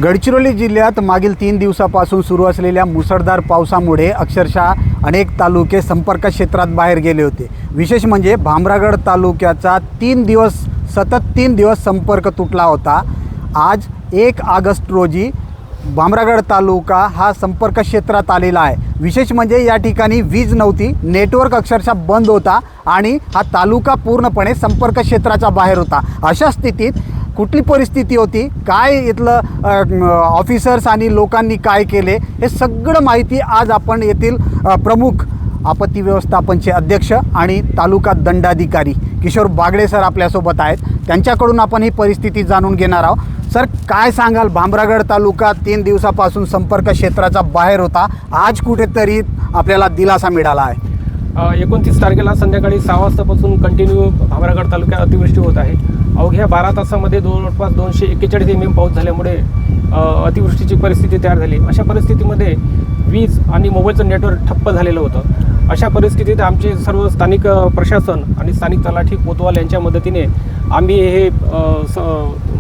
गडचिरोली जिल्ह्यात मागील 3 दिवसापासून सुरू असलेल्या मुसळधार पावसामुळे अक्षरशः अनेक तालुके संपर्क क्षेत्रात बाहेर गेले होते। विशेष म्हणजे भामरागड तालुक्याचा 3 दिवस संपर्क तुटला होता। आज 1 ऑगस्ट रोजी भामरागड तालुका हा संपर्क क्षेत्रात आलेला आहे। विशेष म्हणजे या ठिकाणी वीज नव्हती, नेटवर्क अक्षरशः बंद होता आणि हा तालुका पूर्णपणे संपर्क क्षेत्राच्या बाहेर होता। अशा स्थितीत कुठली परिस्थिती होती, काय इथलं ऑफिसर्स आणि लोकांनी काय केले, हे सगळं माहिती आज आपण येथील प्रमुख आपत्ती व्यवस्थापनचे अध्यक्ष आणि तालुका दंडाधिकारी किशोर बागडे सर आपल्यासोबत आहेत। त्यांच्याकडून आपण ही परिस्थिती जाणून घेणार आहोत। सर, काय सांगाल? भामरागड तालुका 3 दिवसापासून संपर्क क्षेत्राचा बाहेर होता, आज कुठेतरी आपल्याला दिलासा मिळाला आहे। 29 तारखेला संध्याकाळी 6 वाजतापासून कंटिन्यू भामरागड तालुक्यात अतिवृष्टी होत आहे। अवघ्या 12 तासामध्ये जवळपास 241 mm पाऊस झाल्यामुळे अतिवृष्टीची परिस्थिती तयार झाली। अशा परिस्थितीमध्ये वीज आणि मोबाईलचं नेटवर्क ठप्प झालेलं होतं। अशा परिस्थितीत आमचे सर्व स्थानिक प्रशासन आणि स्थानिक तलाठी कोतवाल यांच्या मदतीने आम्ही हे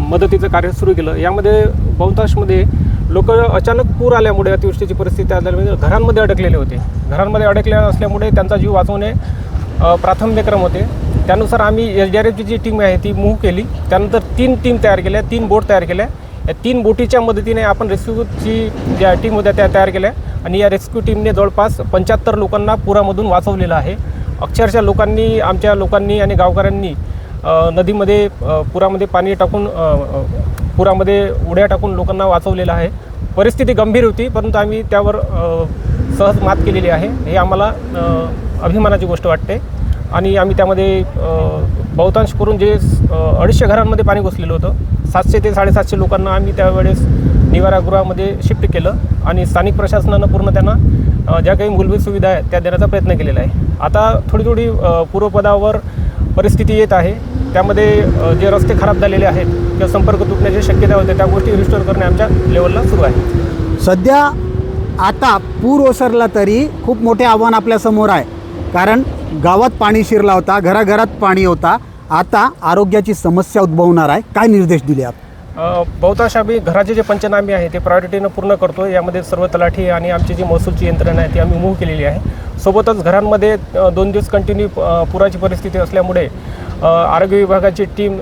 मदतीचं कार्य सुरू केलं। यामध्ये बहुतांशमध्ये लोक अचानक पूर आल्यामुळे अतिवृष्टीची परिस्थिती आल्यामुळे घरांमध्ये अडकलेले होते। घरांमध्ये अडकले असल्यामुळे त्यांचा जीव वाचवणे प्राथमिक क्रम होते। त्यानुसार आम्ही SDRFची जी टीम आहे ती मूव्ह केली। त्यानंतर 3 टीम तयार केल्या, 3 बोट तयार केल्या। या 3 बोटीच्या मदतीने आपण रेस्क्यूची ज्या टीम होत्या त्या तयार केल्या आणि या रेस्क्यू टीमने जवळपास 75 लोकांना पुरामधून वाचवलेलं आहे। अक्षरशः आमच्या लोकांनी आणि गावकऱ्यांनी नदीमध्ये पुरामध्ये पाणी टाकून पुरामध्ये उड्या टाकून लोकांना वाचवलेलं आहे। परिस्थिती गंभीर होती, परंतु आम्ही त्यावर सहज मात केलेली आहे। हे आम्हाला अभिमानाची गोष्ट वाटते आणि आम्ही त्यामध्ये बहुतांश करून जे 250 घरांमध्ये पाणी घुसलेलं होतं, 700 ते 750 लोकांना आम्ही त्यावेळेस निवारागृहामध्ये शिफ्ट केलं आणि स्थानिक प्रशासनानं पूर्ण त्यांना ज्या काही मूलभूत सुविधा आहेत त्या देण्याचा प्रयत्न केलेला आहे। आता थोडी पूर्वपदावर परिस्थिती येत आहे। त्यामध्ये जे रस्ते खराब झालेले आहेत किंवा संपर्क तुटण्याची शक्यता होते त्या गोष्टी रिस्टोअर करणे आमच्या लेवलला सुरू आहे। सध्या आता पूर ओसरला तरी खूप मोठे आव्हान आपल्यासमोर आहे, कारण गावात पाणी शिरला होता, घराघरात पाणी होता। आता आरोग्याची समस्या उद्भवणार आहे, काय निर्देश दिले आप? बहुतांश आम्ही घराचे जे पंचनामे आहे ते प्रायोरिटीनं पूर्ण करतो। यामध्ये सर्व तलाठी आणि आमची जी महसूलची यंत्रणा आहे ती आम्ही मूव्ह केलेली आहे। सोबतच घरांमध्ये 2 दिवस कंटिन्यू पुराची परिस्थिती असल्यामुळे आरोग्य विभागाची टीम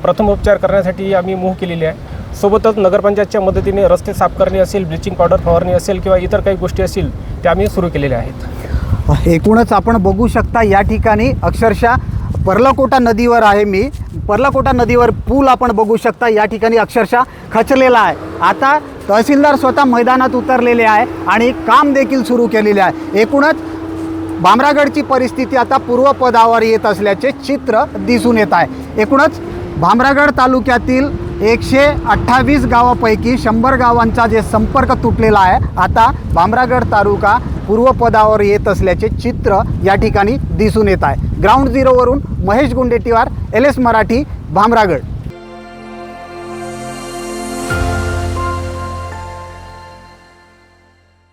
प्रथमोपचार करण्यासाठी आम्ही मूव्ह केलेली आहे। सोबतच नगरपंचायतच्या मदतीने रस्ते साफ करणे असेल, ब्लिचिंग पावडर फवारणी असेल किंवा इतर काही गोष्टी असतील त्या आम्ही सुरू केलेल्या आहेत। एकूणच आपण बघू शकता या ठिकाणी अक्षरशः पर्लकोटा नदीवर आहे मी। पर्लकोटा नदीवर पूल आपण बघू शकता या ठिकाणी अक्षरशः खचलेला आहे। आता तहसीलदार स्वतः मैदानात उतरलेले आहे आणि काम देखील सुरू केलेले आहे। एकूणच भामरागडची परिस्थिती आता पूर्वपदावर येत असल्याचे चित्र दिसून येत आहे। एकूणच भामरागड तालुक्यातील 128 गावापैकी 100 गावांचा जे संपर्क तुटलेला आहे, आता भामरागड तालुका पूर्वपदावर येत असल्याचे चित्र या ठिकाणी दिसून येत आहे। ग्राउंड झिरोवरून महेश गुंडेटीवार, LS मराठी, भामरागड।